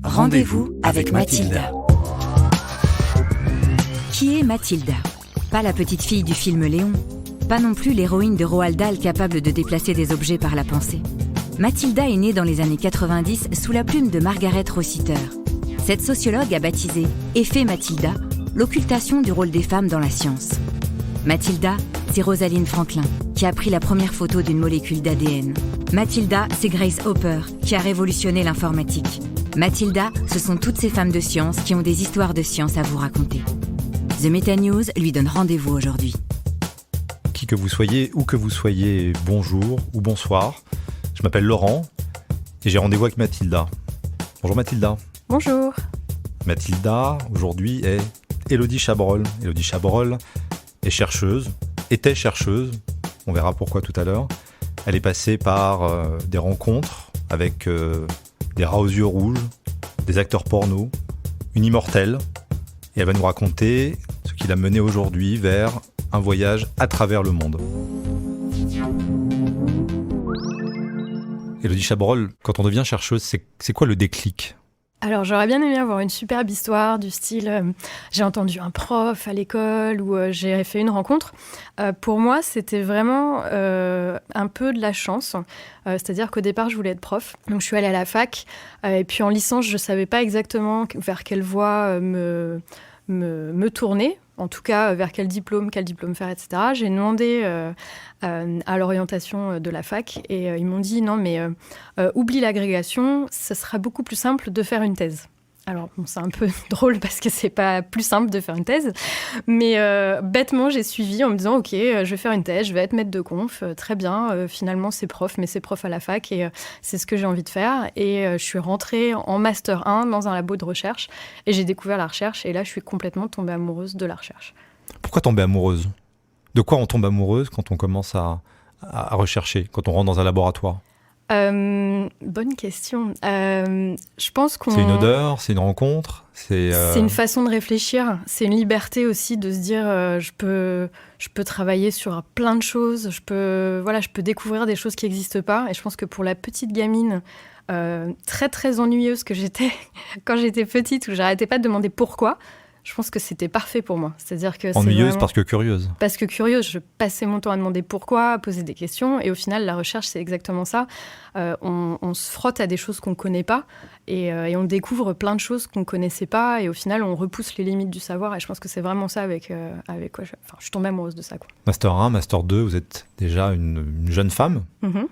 Rendez-vous avec Mathilda. Qui est Mathilda ? Pas la petite fille du film Léon, pas non plus l'héroïne de Roald Dahl capable de déplacer des objets par la pensée. Mathilda est née dans les années 90 sous la plume de Margaret Rossiter. Cette sociologue a baptisé « Effet Mathilda » l'occultation du rôle des femmes dans la science. Mathilda, c'est Rosalind Franklin, qui a pris la première photo d'une molécule d'ADN. Mathilda, c'est Grace Hopper, qui a révolutionné l'informatique. Mathilda, ce sont toutes ces femmes de science qui ont des histoires de science à vous raconter. The Meta News lui donne rendez-vous aujourd'hui. Qui que vous soyez, où que vous soyez, bonjour ou bonsoir. Je m'appelle Laurent et j'ai rendez-vous avec Mathilda. Bonjour Mathilda. Bonjour. Mathilda, aujourd'hui, est Élodie Chabrol. Élodie Chabrol est chercheuse, était chercheuse, on verra pourquoi tout à l'heure. Elle est passée par des rencontres avec des rats aux yeux rouges, des acteurs porno, une immortelle. Et elle va nous raconter ce qui l'a menée aujourd'hui vers un voyage à travers le monde. Élodie Chabrol, quand on devient chercheuse, c'est quoi le déclic ? Alors, j'aurais bien aimé avoir une superbe histoire du style j'ai entendu un prof à l'école ou j'ai fait une rencontre. Pour moi, c'était vraiment un peu de la chance. C'est-à-dire qu'au départ, je voulais être prof. Donc, je suis allée à la fac. Et puis, en licence, je ne savais pas exactement vers quelle voie me tourner. En tout cas, vers quel diplôme faire, etc. J'ai demandé à l'orientation de la fac et ils m'ont dit non, mais oublie l'agrégation, ce sera beaucoup plus simple de faire une thèse. Alors, bon, c'est un peu drôle parce que c'est pas plus simple de faire une thèse, mais bêtement, j'ai suivi en me disant ok, je vais faire une thèse, je vais être maître de conf, très bien, finalement c'est prof, mais c'est prof à la fac et c'est ce que j'ai envie de faire. Et je suis rentrée en Master 1 dans un labo de recherche et j'ai découvert la recherche et là, je suis complètement tombée amoureuse de la recherche. Pourquoi tomber amoureuse ? De quoi on tombe amoureuse quand on commence à rechercher, quand on rentre dans un laboratoire ? Bonne question. Je pense qu'on... C'est une odeur, c'est une rencontre, c'est une façon de réfléchir. C'est une liberté aussi de se dire je peux travailler sur plein de choses. Je peux découvrir des choses qui n'existent pas. Et je pense que pour la petite gamine très très ennuyeuse que j'étais quand j'étais petite, où j'arrêtais pas de demander pourquoi, je pense que c'était parfait pour moi. C'est-à-dire que ennuyeuse vraiment... parce que curieuse. Parce que curieuse, je passais mon temps à demander pourquoi, à poser des questions. Et au final, la recherche, c'est exactement ça. On se frotte à des choses qu'on ne connaît pas et on découvre plein de choses qu'on ne connaissait pas. Et au final, on repousse les limites du savoir. Et je pense que c'est vraiment ça avec quoi je suis tombée amoureuse de ça, quoi. Master 1, Master 2, vous êtes déjà une jeune femme. Mm-hmm.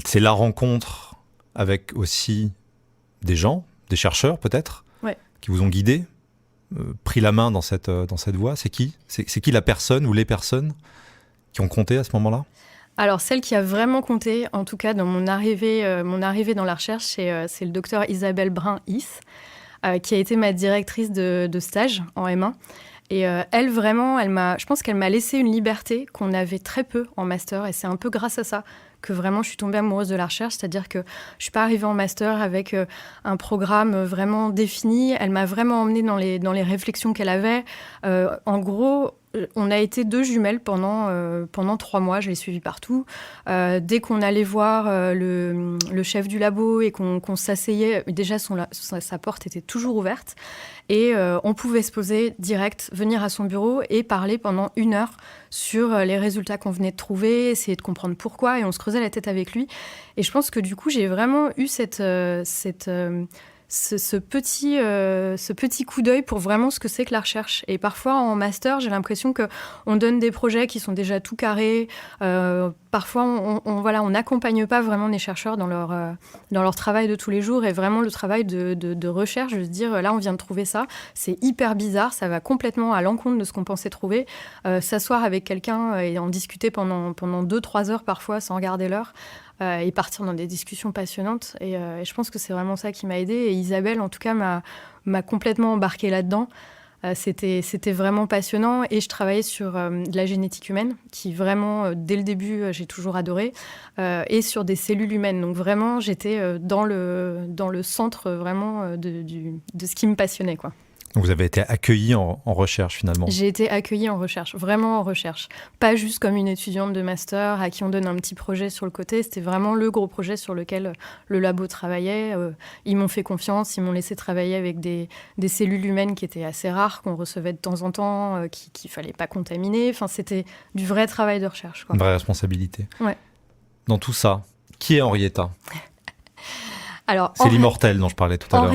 C'est la rencontre avec aussi des gens, des chercheurs peut-être, ouais, qui vous ont guidé, pris la main dans cette voie. C'est qui ? C'est qui la personne ou les personnes qui ont compté à ce moment-là ? Alors, celle qui a vraiment compté, en tout cas dans mon arrivée dans la recherche, c'est le docteur Isabelle Brun-Is, qui a été ma directrice de stage en M1. Et elle, vraiment, je pense qu'elle m'a laissé une liberté qu'on avait très peu en master. Et c'est un peu grâce à ça que vraiment je suis tombée amoureuse de la recherche. C'est-à-dire que je ne suis pas arrivée en master avec un programme vraiment défini. Elle m'a vraiment emmenée dans les réflexions qu'elle avait. En gros, on a été deux jumelles pendant 3 mois. Je l'ai suivie partout. Dès qu'on allait voir le chef du labo et qu'on s'asseyait, déjà sa porte était toujours ouverte. Et on pouvait se poser direct, venir à son bureau et parler pendant 1 heure sur les résultats qu'on venait de trouver, essayer de comprendre pourquoi, et on se creusait la tête avec lui. Et je pense que du coup, j'ai vraiment eu ce petit coup d'œil pour vraiment ce que c'est que la recherche. Et parfois, en master, j'ai l'impression qu'on donne des projets qui sont déjà tout carrés. Parfois, on n'accompagne pas vraiment les chercheurs dans leur travail de tous les jours. Et vraiment, le travail de recherche, de se dire, là, on vient de trouver ça. C'est hyper bizarre. Ça va complètement à l'encontre de ce qu'on pensait trouver. S'asseoir avec quelqu'un et en discuter pendant 2-3 heures parfois, sans regarder l'heure. Et partir dans des discussions passionnantes. Et je pense que c'est vraiment ça qui m'a aidée. Et Isabelle, en tout cas, m'a complètement embarquée là-dedans. C'était vraiment passionnant. Et je travaillais sur de la génétique humaine, qui vraiment, dès le début, j'ai toujours adoré. Et sur des cellules humaines. Donc vraiment, j'étais dans le centre vraiment de ce qui me passionnait, quoi. Donc vous avez été accueilli en recherche finalement. J'ai été accueillie en recherche, vraiment en recherche. Pas juste comme une étudiante de master à qui on donne un petit projet sur le côté. C'était vraiment le gros projet sur lequel le labo travaillait. Ils m'ont fait confiance, ils m'ont laissé travailler avec des cellules humaines qui étaient assez rares, qu'on recevait de temps en temps, qu'il ne fallait pas contaminer. Enfin, c'était du vrai travail de recherche, quoi. Une vraie responsabilité. Ouais. Dans tout ça, qui est Henrietta ? Alors, c'est l'immortel dont je parlais tout à l'heure.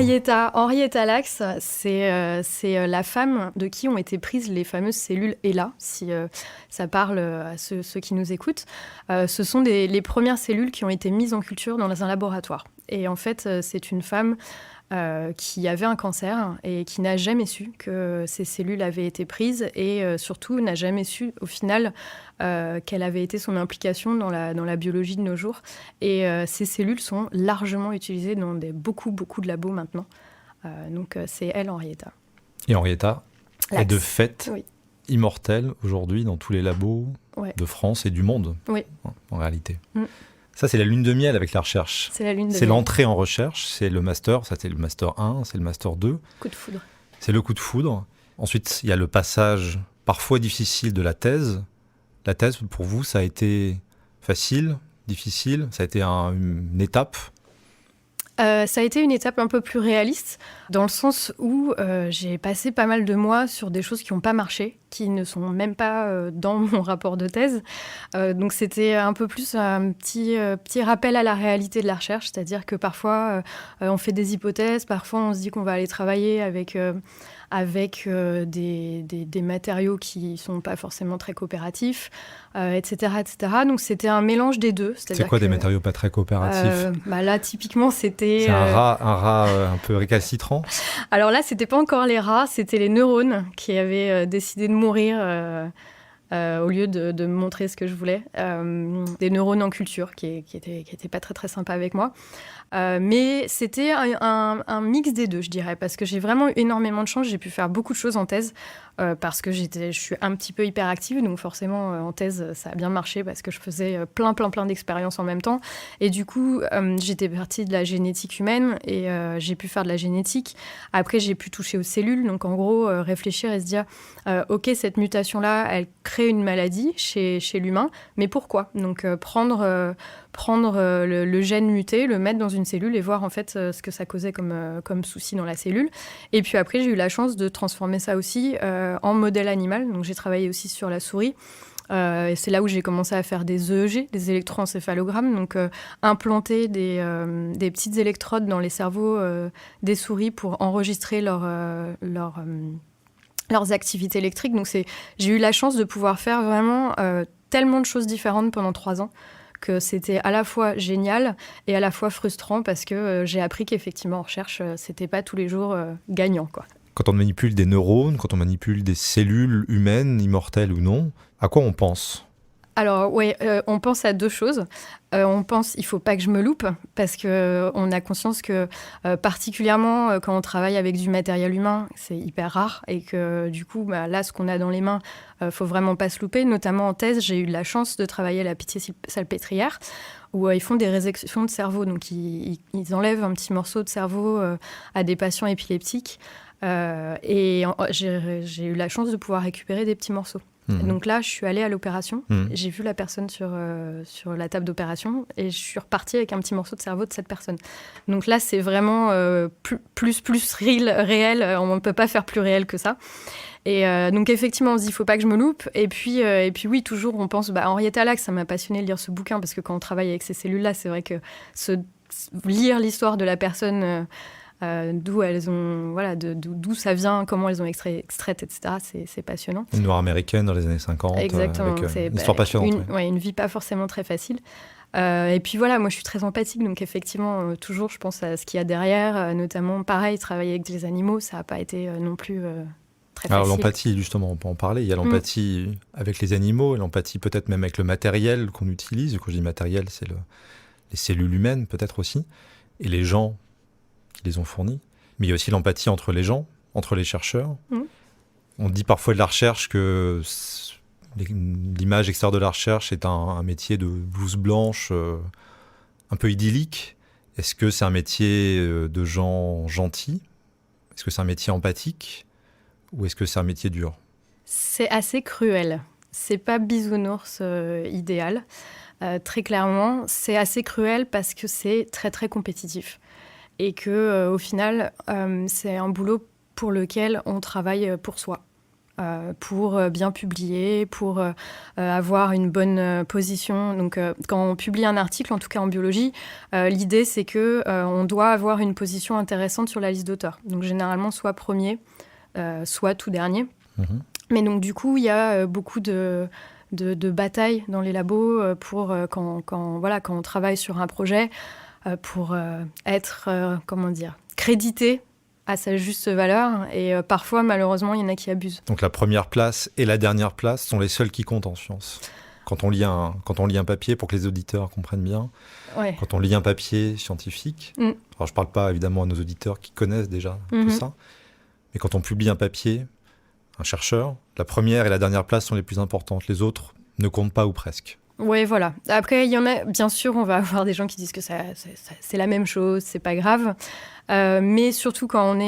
Henrietta Lacks, c'est la femme de qui ont été prises les fameuses cellules ELA, si ça parle à ceux qui nous écoutent. Ce sont les premières cellules qui ont été mises en culture dans un laboratoire. Et en fait, c'est une femme qui avait un cancer et qui n'a jamais su que ces cellules avaient été prises et surtout n'a jamais su au final quelle avait été son implication dans la biologie de nos jours. Et ces cellules sont largement utilisées dans beaucoup de labos maintenant. Donc c'est elle, Henrietta. Et Henrietta est de fait oui. immortelle aujourd'hui dans tous les labos de France et du monde, oui. En réalité. Ça, c'est la lune de miel avec la recherche. C'est l'entrée en recherche, c'est le master. Ça, c'est le master 1, c'est le master 2. Coup de foudre. C'est le coup de foudre. Ensuite, il y a le passage parfois difficile de la thèse. La thèse, pour vous, ça a été facile, difficile ? Ça a été une étape ? Ça a été une étape un peu plus réaliste, dans le sens où j'ai passé pas mal de mois sur des choses qui n'ont pas marché, qui ne sont même pas dans mon rapport de thèse. Donc c'était un peu plus un petit rappel à la réalité de la recherche, c'est-à-dire que parfois on fait des hypothèses, parfois on se dit qu'on va aller travailler avec des matériaux qui ne sont pas forcément très coopératifs, etc., etc. Donc c'était un mélange des deux. C'est quoi des matériaux pas très coopératifs ? Là, typiquement, c'était... C'est un rat un peu récalcitrant ? Alors là, c'était pas encore les rats, c'était les neurones qui avaient décidé de mourir au lieu de me montrer ce que je voulais. Des neurones en culture qui étaient pas très très sympas avec moi. Mais c'était un mix des deux, je dirais, parce que j'ai vraiment eu énormément de chance. J'ai pu faire beaucoup de choses en thèse parce que je suis un petit peu hyperactive, donc forcément en thèse ça a bien marché parce que je faisais plein d'expériences en même temps. Et du coup, j'étais partie de la génétique humaine et j'ai pu faire de la génétique. Après, j'ai pu toucher aux cellules, donc en gros réfléchir et se dire ok, cette mutation-là, elle crée une maladie chez l'humain, mais pourquoi ? Donc prendre le gène muté, le mettre dans une cellule et voir en fait ce que ça causait comme souci dans la cellule. Et puis après, j'ai eu la chance de transformer ça aussi en modèle animal. Donc j'ai travaillé aussi sur la souris. Et c'est là où j'ai commencé à faire des EEG, des électroencéphalogrammes, donc implanter des petites électrodes dans les cerveaux des souris pour enregistrer leurs activités électriques. Donc j'ai eu la chance de pouvoir faire vraiment tellement de choses différentes pendant 3 ans que c'était à la fois génial et à la fois frustrant parce que j'ai appris qu'effectivement en recherche, c'était pas tous les jours gagnant, quoi. Quand on manipule des neurones, quand on manipule des cellules humaines, immortelles ou non, à quoi on pense ? Alors oui, on pense à 2 choses. On pense il ne faut pas que je me loupe parce qu'on a conscience que particulièrement quand on travaille avec du matériel humain, c'est hyper rare et que du coup, là, ce qu'on a dans les mains, il ne faut vraiment pas se louper. Notamment en thèse, j'ai eu la chance de travailler à la Pitié-Salpêtrière où ils font des résections de cerveau. Donc ils enlèvent un petit morceau de cerveau à des patients épileptiques. Et j'ai eu la chance de pouvoir récupérer des petits morceaux. Donc là, je suis allée à l'opération, j'ai vu la personne sur la table d'opération et je suis repartie avec un petit morceau de cerveau de cette personne. Donc là, c'est vraiment plus réel, on ne peut pas faire plus réel que ça. Et donc effectivement, on se dit, il ne faut pas que je me loupe. Et puis oui, toujours, on pense, Henrietta Lacks, ça m'a passionné de lire ce bouquin parce que quand on travaille avec ces cellules-là, c'est vrai que lire l'histoire de la personne... d'où elles ont, d'où ça vient, comment elles ont extraites, etc. C'est passionnant. Une noire américaine dans les années 50. Exactement. Avec une histoire passionnante. Une vie pas forcément très facile. Et puis voilà, moi je suis très empathique, donc effectivement, toujours je pense à ce qu'il y a derrière, notamment pareil, travailler avec des animaux, ça n'a pas été non plus très facile. Alors l'empathie, justement, on peut en parler. Il y a l'empathie avec les animaux, l'empathie peut-être même avec le matériel qu'on utilise. Quand je dis matériel, c'est les cellules humaines peut-être aussi, et les gens qui les ont fournis. Mais il y a aussi l'empathie entre les gens, entre les chercheurs. On dit parfois de la recherche que l'image extérieure de la recherche est un métier de blouse blanche un peu idyllique. Est-ce que c'est un métier de gens gentils ? Est-ce que c'est un métier empathique ? ou est-ce que c'est un métier dur ? C'est assez cruel. C'est pas bisounours idéal. Très clairement, c'est assez cruel parce que c'est très très compétitif. Et que au final, c'est un boulot pour lequel on travaille pour soi. Pour bien publier, pour avoir une bonne position. Donc, quand on publie un article, en tout cas en biologie, l'idée, c'est qu'on doit avoir une position intéressante sur la liste d'auteurs. Donc, généralement, soit premier, soit tout dernier. Mais donc, du coup, il y a beaucoup de batailles dans les labos pour quand on travaille sur un projet, pour être, crédité à sa juste valeur. Et parfois, malheureusement, il y en a qui abusent. Donc la première place et la dernière place sont les seules qui comptent en sciences. Quand on lit un papier, pour que les auditeurs comprennent bien, Ouais. quand on lit un papier scientifique, alors je ne parle pas évidemment à nos auditeurs qui connaissent déjà tout ça, mais quand on publie un papier, un chercheur, la première et la dernière place sont les plus importantes. Les autres ne comptent pas ou presque. Oui, voilà. Après, il y en a, bien sûr, on va avoir des gens qui disent que c'est la même chose, c'est pas grave. Mais surtout quand on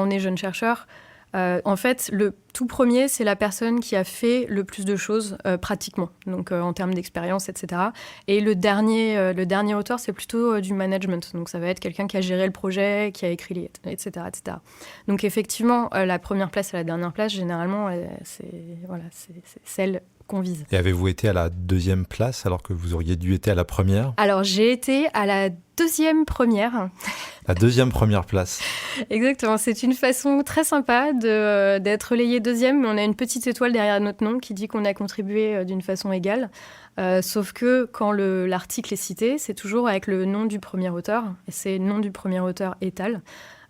est jeune chercheur, en fait, le tout premier, c'est la personne qui a fait le plus de choses pratiquement, donc en termes d'expérience, etc. Et le dernier auteur, c'est plutôt du management. Donc ça va être quelqu'un qui a géré le projet, qui a écrit, etc., etc. Donc effectivement, la première place et la dernière place, généralement, c'est celle qu'on vise. Et avez-vous été à la deuxième place alors que vous auriez dû être à la première ? Alors, j'ai été à la deuxième première. La deuxième première place. Exactement, c'est une façon très sympa d'être relayé deuxième, mais on a une petite étoile derrière notre nom qui dit qu'on a contribué d'une façon égale. Sauf que quand l'article est cité, c'est toujours avec le nom du premier auteur, et c'est le nom du premier auteur étal.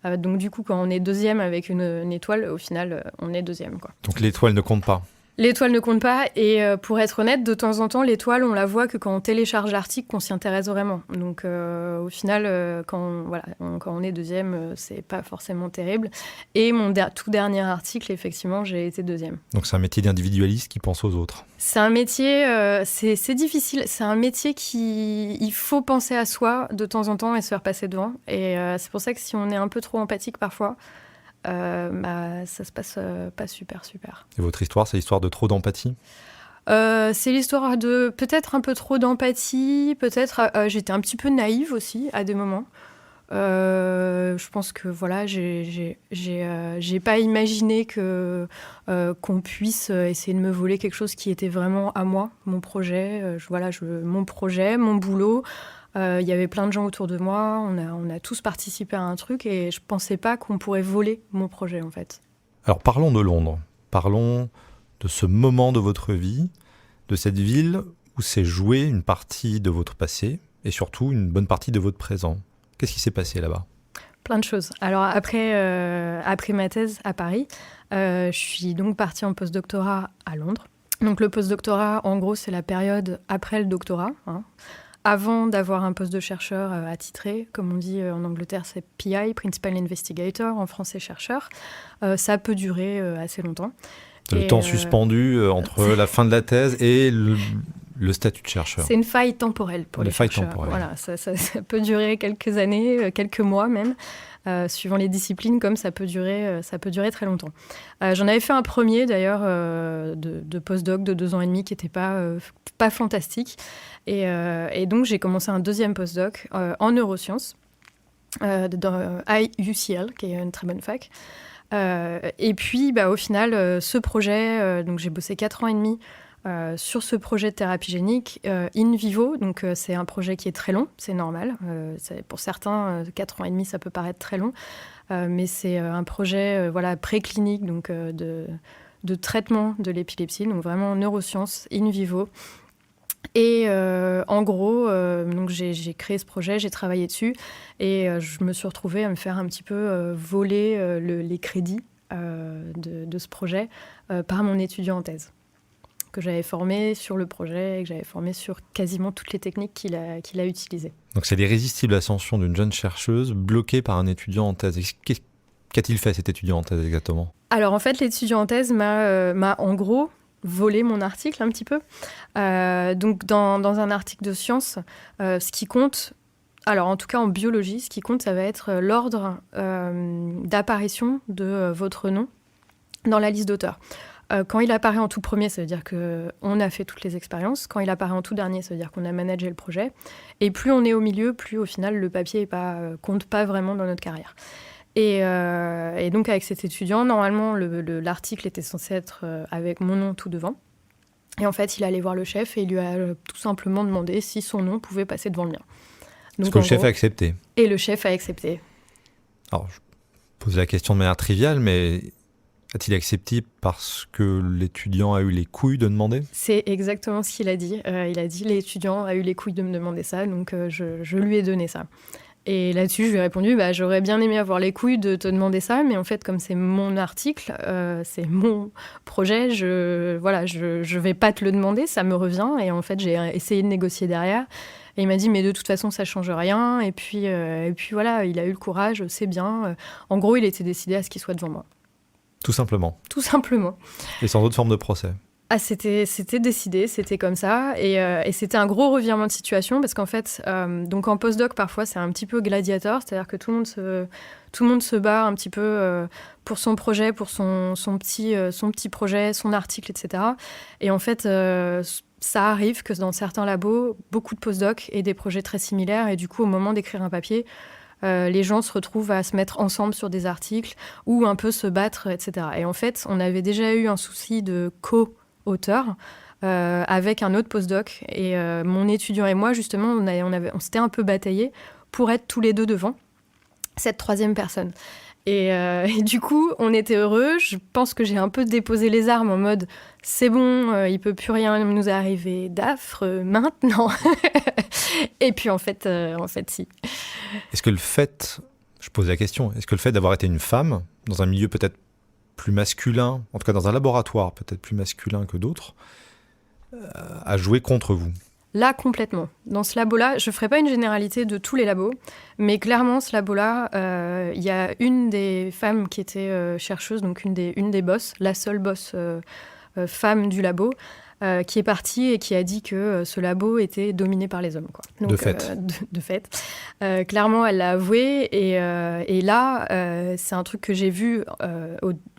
Donc du coup, quand on est deuxième avec une étoile, au final, on est deuxième, quoi. Donc l'étoile ne compte pas. L'étoile ne compte pas, et pour être honnête, de temps en temps, l'étoile, on la voit que quand on télécharge l'article, qu'on s'y intéresse vraiment. Donc au final, quand on est deuxième, c'est pas forcément terrible. Et mon tout dernier article, effectivement, j'ai été deuxième. Donc c'est un métier d'individualiste qui pense aux autres. C'est un métier, c'est difficile. C'est un métier il faut penser à soi de temps en temps et se faire passer devant. Et c'est pour ça que si on est un peu trop empathique parfois, ça se passe pas super. Et votre histoire, c'est l'histoire de trop d'empathie ? C'est l'histoire de peut-être un peu trop d'empathie, peut-être j'étais un petit peu naïve aussi à des moments. Je pense que voilà, j'ai pas imaginé qu'on puisse essayer de me voler quelque chose qui était vraiment à moi, mon projet, mon projet, mon boulot. Il y avait plein de gens autour de moi, on a tous participé à un truc et je pensais pas qu'on pourrait voler mon projet en fait. Alors parlons de Londres, parlons de ce moment de votre vie, de cette ville où s'est jouée une partie de votre passé et surtout une bonne partie de votre présent. Qu'est-ce qui s'est passé là-bas ? Plein de choses. Alors après ma thèse à Paris, je suis donc partie en postdoctorat à Londres. Donc le postdoctorat, en gros, c'est la période après le doctorat, avant d'avoir un poste de chercheur attitré, comme on dit en Angleterre, c'est PI, Principal Investigator, en français chercheur. Ça peut durer assez longtemps. Le temps suspendu entre la fin de la thèse et le statut de chercheur. C'est une faille temporelle pour les chercheurs. Voilà, ça peut durer quelques années, quelques mois même, suivant les disciplines, comme ça peut durer très longtemps. J'en avais fait un premier d'ailleurs de postdoc de 2 ans et demi qui n'était pas fantastique. Et donc j'ai commencé un deuxième postdoc en neurosciences dans UCL, qui est une très bonne fac. Et puis au final, ce projet, donc j'ai bossé 4 ans et demi sur ce projet de thérapie génique in vivo. Donc c'est un projet qui est très long, c'est normal. Pour certains, 4 ans et demi, ça peut paraître très long. Mais c'est un projet préclinique, donc de traitement de l'épilepsie, donc vraiment neurosciences in vivo. Et en gros, donc j'ai créé ce projet, j'ai travaillé dessus et je me suis retrouvée à me faire un petit peu voler les crédits de ce projet par mon étudiant en thèse, que j'avais formé sur le projet et que j'avais formé sur quasiment toutes les techniques qu'il a utilisées. Donc c'est l'irrésistible ascension d'une jeune chercheuse bloquée par un étudiant en thèse. Qu'a-t-il fait cet étudiant en thèse exactement ? Alors en fait, l'étudiant en thèse m'a en gros volé mon article un petit peu. Donc dans un article de science, ce qui compte, alors en tout cas en biologie, ce qui compte, ça va être l'ordre d'apparition de votre nom dans la liste d'auteurs. Quand il apparaît en tout premier, ça veut dire qu'on a fait toutes les expériences. Quand il apparaît en tout dernier, ça veut dire qu'on a managé le projet. Et plus on est au milieu, plus au final, le papier compte pas vraiment dans notre carrière. Et donc, avec cet étudiant, normalement, l'article était censé être avec mon nom tout devant. Et en fait, il est allé voir le chef et il lui a tout simplement demandé si son nom pouvait passer devant le mien. Donc, est-ce que le chef a accepté ? Et le chef a accepté. Alors, je pose la question de manière triviale, mais a-t-il accepté parce que l'étudiant a eu les couilles de demander ? C'est exactement ce qu'il a dit. Il a dit l'étudiant a eu les couilles de me demander ça, donc je lui ai donné ça. Et là-dessus, je lui ai répondu, j'aurais bien aimé avoir les couilles de te demander ça, mais en fait, comme c'est mon article, c'est mon projet, je vais pas te le demander, ça me revient. Et en fait, j'ai essayé de négocier derrière. Et il m'a dit, mais de toute façon, ça change rien. Et puis voilà, il a eu le courage, c'est bien. En gros, il était décidé à ce qu'il soit devant moi. Tout simplement. Tout simplement. Et sans autre forme de procès. C'était décidé, c'était comme ça. Et c'était un gros revirement de situation parce qu'en fait, donc en postdoc, parfois, c'est un petit peu gladiateur. C'est-à-dire que tout le monde se bat un petit peu pour son projet, pour son petit projet, son article, etc. Et en fait, ça arrive que dans certains labos, beaucoup de postdocs aient des projets très similaires. Et du coup, au moment d'écrire un papier, les gens se retrouvent à se mettre ensemble sur des articles ou un peu se battre, etc. Et en fait, on avait déjà eu un souci de co-auteur avec un autre postdoc. Et mon étudiant et moi, justement, on s'était un peu bataillés pour être tous les deux devant cette troisième personne. Et du coup, on était heureux. Je pense que j'ai un peu déposé les armes en mode « c'est bon, il peut plus rien nous arriver d'affreux maintenant ». Et puis en fait, si. Est-ce que je pose la question, est-ce que le fait d'avoir été une femme, dans un milieu peut-être plus masculin, en tout cas dans un laboratoire peut-être plus masculin que d'autres, a joué contre vous ? Là, complètement. Dans ce labo-là, je ne ferai pas une généralité de tous les labos, mais clairement, ce labo-là, il y a une des femmes qui était chercheuse, donc une des boss, la seule boss femme du labo, qui est partie et qui a dit que ce labo était dominé par les hommes. Quoi. Donc, de fait. De fait. Clairement, elle l'a avoué. Et là, c'est un truc que j'ai vu.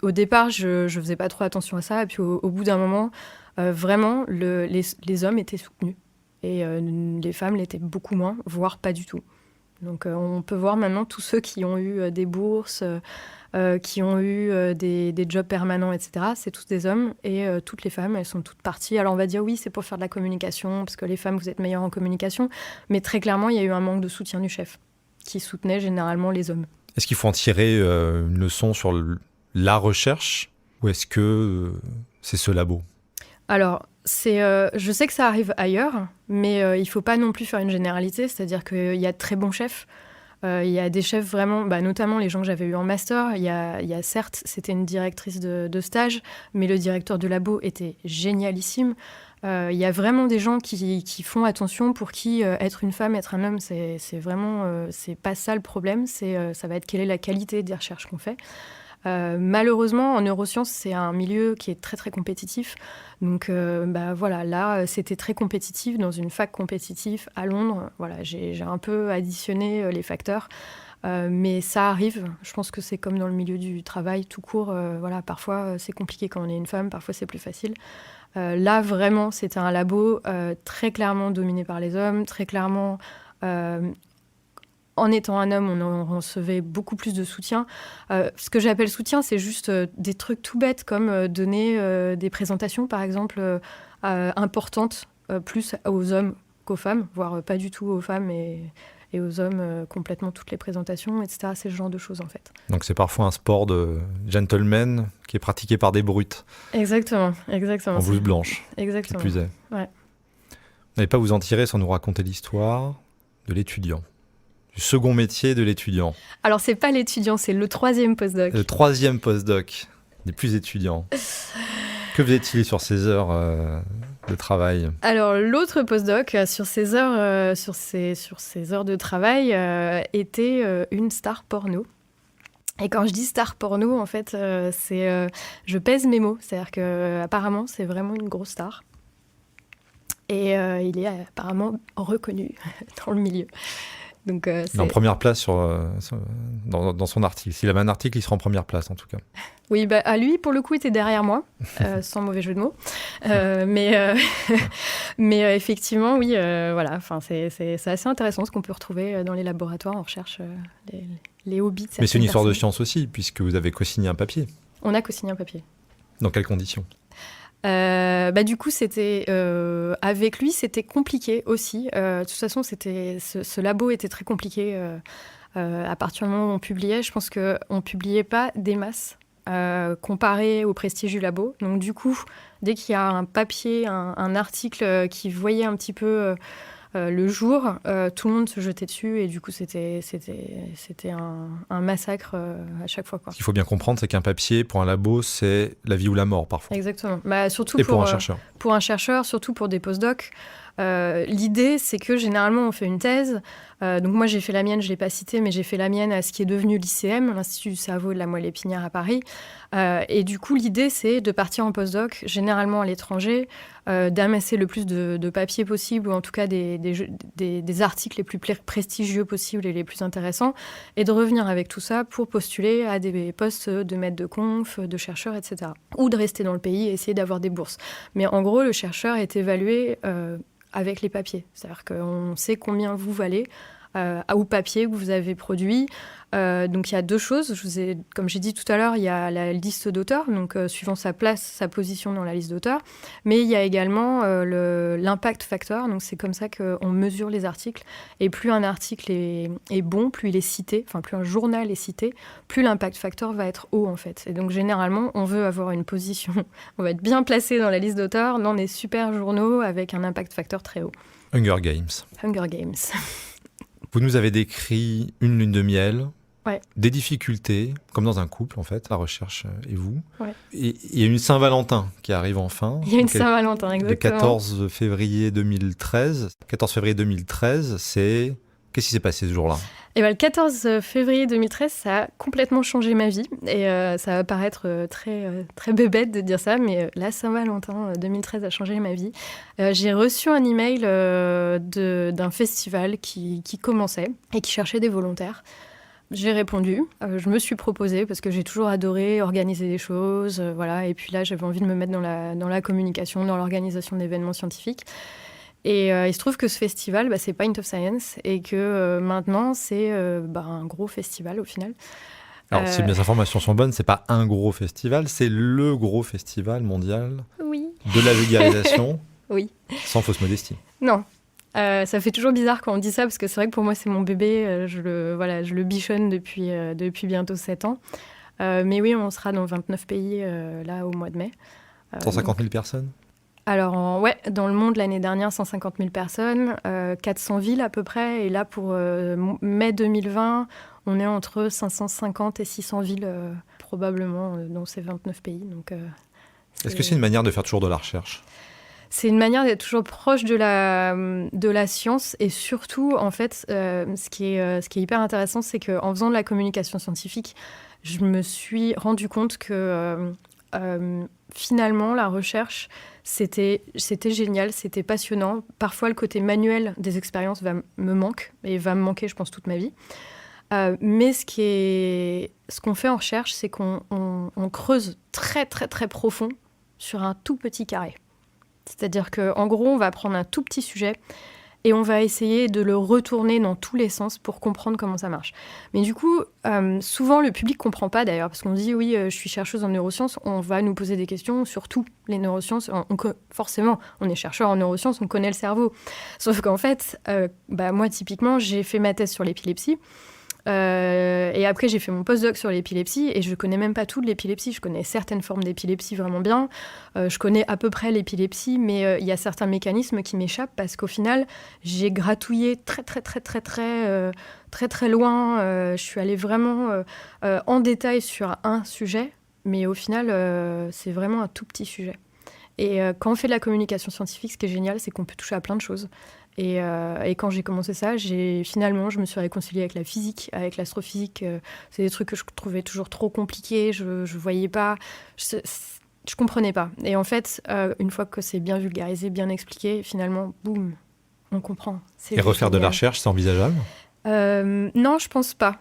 Au départ, je ne faisais pas trop attention à ça. Et puis, au bout d'un moment, vraiment, les hommes étaient soutenus. Et les femmes l'étaient beaucoup moins, voire pas du tout. Donc on peut voir maintenant tous ceux qui ont eu des bourses, qui ont eu des jobs permanents, etc. C'est tous des hommes et toutes les femmes, elles sont toutes parties. Alors on va dire oui, c'est pour faire de la communication, parce que les femmes, vous êtes meilleures en communication. Mais très clairement, il y a eu un manque de soutien du chef, qui soutenait généralement les hommes. Est-ce qu'il faut en tirer une leçon sur la recherche ou est-ce que c'est ce labo ? Alors, je sais que ça arrive ailleurs, mais il ne faut pas non plus faire une généralité. C'est-à-dire qu'il y a de très bons chefs. Il y a des chefs vraiment, notamment les gens que j'avais eus en master. Il y a certes, c'était une directrice de stage, mais le directeur de labo était génialissime. Il y a vraiment des gens qui font attention, pour qui être une femme, être un homme, c'est vraiment, c'est pas ça le problème. Ça va être quelle est la qualité des recherches qu'on fait. Malheureusement, en neurosciences, c'est un milieu qui est très très compétitif. Donc voilà, là, c'était très compétitif dans une fac compétitive à Londres. Voilà, j'ai un peu additionné les facteurs. Mais ça arrive. Je pense que c'est comme dans le milieu du travail tout court. Voilà, parfois, c'est compliqué quand on est une femme, parfois, c'est plus facile. Là, vraiment, c'était un labo très clairement dominé par les hommes, très clairement... En étant un homme, on recevait beaucoup plus de soutien. Ce que j'appelle soutien, c'est juste des trucs tout bêtes, comme donner des présentations, par exemple, importantes, plus aux hommes qu'aux femmes, voire pas du tout aux femmes et aux hommes, complètement toutes les présentations, etc. C'est ce genre de choses, en fait. Donc c'est parfois un sport de gentleman qui est pratiqué par des brutes. Exactement. En blouse blanche. Exactement. Qui plus est. Ouais. Vous n'allez pas vous en tirer sans nous raconter l'histoire de l'étudiant. Du second métier de l'étudiant. Alors, c'est pas l'étudiant, c'est le troisième postdoc. Le troisième postdoc, des plus étudiants. Que faisait-il sur ses heures de travail ? Alors, l'autre postdoc, sur ses heures de travail, était une star porno. Et quand je dis star porno, en fait, je pèse mes mots. C'est-à-dire qu'apparemment, c'est vraiment une grosse star. Et il est apparemment reconnu dans le milieu. Donc, il est en première place dans son article. S'il avait un article, il serait en première place, en tout cas. Oui, lui, pour le coup, était derrière moi, sans mauvais jeu de mots. Mais effectivement, oui, voilà. C'est assez intéressant ce qu'on peut retrouver dans les laboratoires. On recherche les hobbies de certaines Mais c'est une histoire de personnes. science aussi, puisque vous avez co-signé un papier. On a co-signé un papier. Dans quelles conditions ? Du coup, avec lui, c'était compliqué aussi. De toute façon, ce labo était très compliqué. À partir du moment où on publiait, je pense qu'on ne publiait pas des masses comparé au prestige du labo. Donc du coup, dès qu'il y a un papier, un article qui voyait un petit peu le jour, tout le monde se jetait dessus et du coup, c'était un massacre à chaque fois, quoi. Ce qu'il faut bien comprendre, c'est qu'un papier, pour un labo, c'est la vie ou la mort, parfois. Exactement. Surtout et pour un chercheur. Pour un chercheur, surtout pour des postdocs. L'idée, c'est que généralement, on fait une thèse. Donc moi, j'ai fait la mienne, je ne l'ai pas citée, mais j'ai fait la mienne à ce qui est devenu l'ICM, l'Institut du cerveau et de la moelle épinière à Paris. Et du coup, l'idée, c'est de partir en postdoc, généralement à l'étranger, d'amasser le plus de papiers possible, ou en tout cas des articles les plus prestigieux possibles et les plus intéressants, et de revenir avec tout ça pour postuler à des postes de maître de conf, de chercheur, etc. Ou de rester dans le pays et essayer d'avoir des bourses. Mais en gros, le chercheur est évalué avec les papiers. C'est-à-dire qu'on sait combien vous valez au papier que vous avez produit. Donc il y a deux choses. Comme j'ai dit tout à l'heure, il y a la liste d'auteurs, donc suivant sa place, sa position dans la liste d'auteurs. Mais il y a également l'impact factor. Donc c'est comme ça qu'on mesure les articles. Et plus un article est bon, plus il est cité, enfin plus un journal est cité, plus l'impact factor va être haut en fait. Et donc généralement, on veut avoir une position, on va être bien placé dans la liste d'auteurs, dans des super journaux avec un impact factor très haut. Hunger Games. Hunger Games. Vous nous avez décrit une lune de miel, ouais. Des difficultés, comme dans un couple en fait, la recherche et vous. Ouais. Et il y a une Saint-Valentin qui arrive enfin. Il y a une Saint-Valentin, exactement. Le 14 février 2013. 14 février 2013, c'est... Qu'est-ce qui s'est passé ce jour-là ? Et le 14 février 2013, ça a complètement changé ma vie. Et ça va paraître très bébête de dire ça, mais la Saint-Valentin 2013 a changé ma vie. J'ai reçu un email d'un festival qui commençait et qui cherchait des volontaires. J'ai répondu, je me suis proposée parce que j'ai toujours adoré organiser des choses, voilà. Et puis là, j'avais envie de me mettre dans la communication, dans l'organisation d'événements scientifiques. Et il se trouve que ce festival, c'est Pint of Science et que maintenant, c'est un gros festival au final. Alors, si mes informations sont bonnes, c'est pas un gros festival, c'est le gros festival mondial de la vulgarisation, oui. Sans fausse modestie. Non. Ça fait toujours bizarre quand on dit ça, parce que c'est vrai que pour moi, c'est mon bébé. Je le bichonne depuis bientôt 7 ans. Mais oui, on sera dans 29 pays là au mois de mai. 150 000 personnes ? Alors, dans le monde, l'année dernière, 150 000 personnes, 400 villes à peu près. Et là, pour mai 2020, on est entre 550 et 600 villes, probablement, dans ces 29 pays. Donc, Est-ce que c'est une manière de faire toujours de la recherche ? C'est une manière d'être toujours proche de la science. Et surtout, en fait, ce qui est hyper intéressant, c'est qu'en faisant de la communication scientifique, je me suis rendu compte que finalement, la recherche, c'était génial, c'était passionnant. Parfois, le côté manuel des expériences me manque, et va me manquer, je pense, toute ma vie. Mais ce qu'on fait en recherche, c'est qu'on creuse très, très, très profond sur un tout petit carré. C'est-à-dire qu'en gros, on va prendre un tout petit sujet et on va essayer de le retourner dans tous les sens pour comprendre comment ça marche. Mais du coup, souvent, le public ne comprend pas d'ailleurs, parce qu'on dit « oui, je suis chercheuse en neurosciences », on va nous poser des questions sur tout. Les neurosciences, forcément, on est chercheur en neurosciences, on connaît le cerveau. Sauf qu'en fait, moi, typiquement, j'ai fait ma thèse sur l'épilepsie. Et après, j'ai fait mon postdoc sur l'épilepsie et je ne connais même pas tout de l'épilepsie. Je connais certaines formes d'épilepsie vraiment bien. Je connais à peu près l'épilepsie, mais il y a certains mécanismes qui m'échappent parce qu'au final, j'ai gratouillé très, très, très, très, très, très, très loin. Je suis allée vraiment en détail sur un sujet, mais au final, c'est vraiment un tout petit sujet. Et quand on fait de la communication scientifique, ce qui est génial, c'est qu'on peut toucher à plein de choses. Et quand j'ai commencé ça, je me suis réconciliée avec la physique, avec l'astrophysique. C'est des trucs que je trouvais toujours trop compliqués, je voyais pas, je comprenais pas. Et en fait, une fois que c'est bien vulgarisé, bien expliqué, finalement, boum, on comprend. Et refaire de la recherche, c'est envisageable ? Non, je pense pas.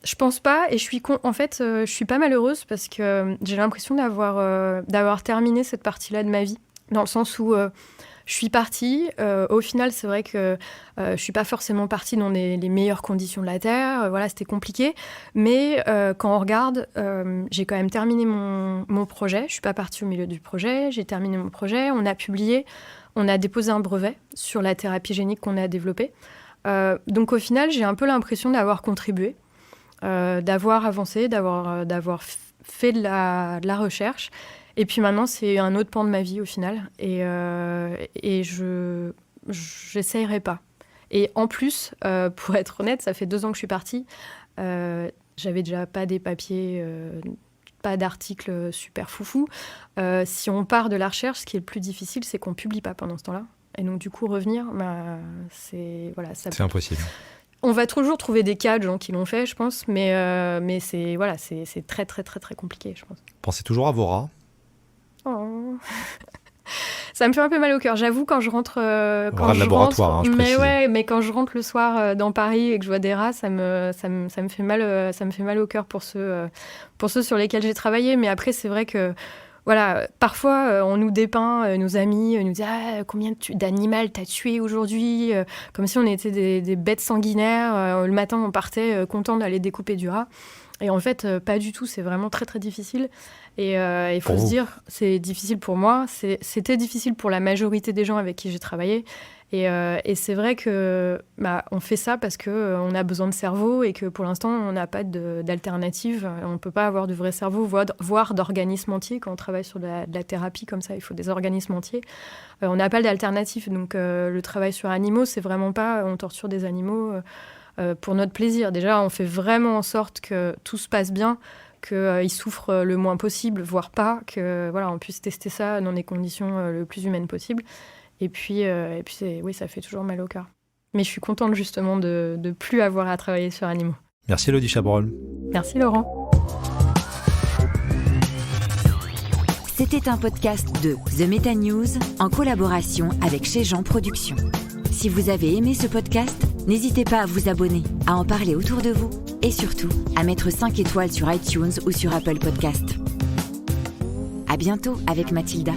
Je pense pas et en fait, je suis pas malheureuse parce que j'ai l'impression d'avoir terminé cette partie-là de ma vie. Dans le sens où je suis partie. Au final, c'est vrai que je suis pas forcément partie dans les meilleures conditions de la Terre. Voilà, c'était compliqué. Mais quand on regarde, j'ai quand même terminé mon projet. Je suis pas partie au milieu du projet. J'ai terminé mon projet. On a publié. On a déposé un brevet sur la thérapie génique qu'on a développée. Donc au final, j'ai un peu l'impression d'avoir contribué. D'avoir avancé, d'avoir fait de la recherche. Et puis maintenant, c'est un autre pan de ma vie au final. Et je n'essayerai pas. Et en plus, pour être honnête, ça fait 2 ans que je suis partie. J'avais déjà pas des papiers, pas d'articles super foufou. Si on part de la recherche, ce qui est le plus difficile, c'est qu'on ne publie pas pendant ce temps-là. Et donc du coup, revenir, c'est impossible. On va toujours trouver des cas de gens qui l'ont fait, je pense, mais c'est très, très, très, très compliqué, je pense. Pensez toujours à vos rats. Oh. Ça me fait un peu mal au cœur. J'avoue, quand je rentre... mais quand je rentre le soir dans Paris et que je vois des rats, ça me fait mal au cœur pour ceux sur lesquels j'ai travaillé. Mais après, c'est vrai que... Voilà, parfois, on nous dépeint, nos amis nous disent « combien d'animaux t'as tué aujourd'hui ?» Comme si on était des bêtes sanguinaires. Le matin, on partait content d'aller découper du rat. Et en fait, pas du tout. C'est vraiment très, très difficile. Et il faut se dire, c'est difficile pour moi. C'était difficile pour la majorité des gens avec qui j'ai travaillé. Et c'est vrai que on fait ça parce qu'on a besoin de cerveau et que pour l'instant, on n'a pas d'alternative. On ne peut pas avoir de vrai cerveau, voire d'organismes entiers. Quand on travaille sur de la thérapie comme ça, il faut des organismes entiers. On n'a pas d'alternative. Donc, le travail sur animaux, c'est vraiment pas on torture des animaux pour notre plaisir. Déjà, on fait vraiment en sorte que tout se passe bien, qu'ils souffrent le moins possible, voire pas, qu'on puisse tester ça dans des conditions le plus humaines possible. Et puis ça fait toujours mal au cœur. Mais je suis contente justement de ne plus avoir à travailler sur animaux. Merci Élodie Chabrol. Merci Laurent. C'était un podcast de The Meta News en collaboration avec Chez Jean Productions. Si vous avez aimé ce podcast, n'hésitez pas à vous abonner, à en parler autour de vous et surtout à mettre 5 étoiles sur iTunes ou sur Apple Podcast. À bientôt avec Mathilda.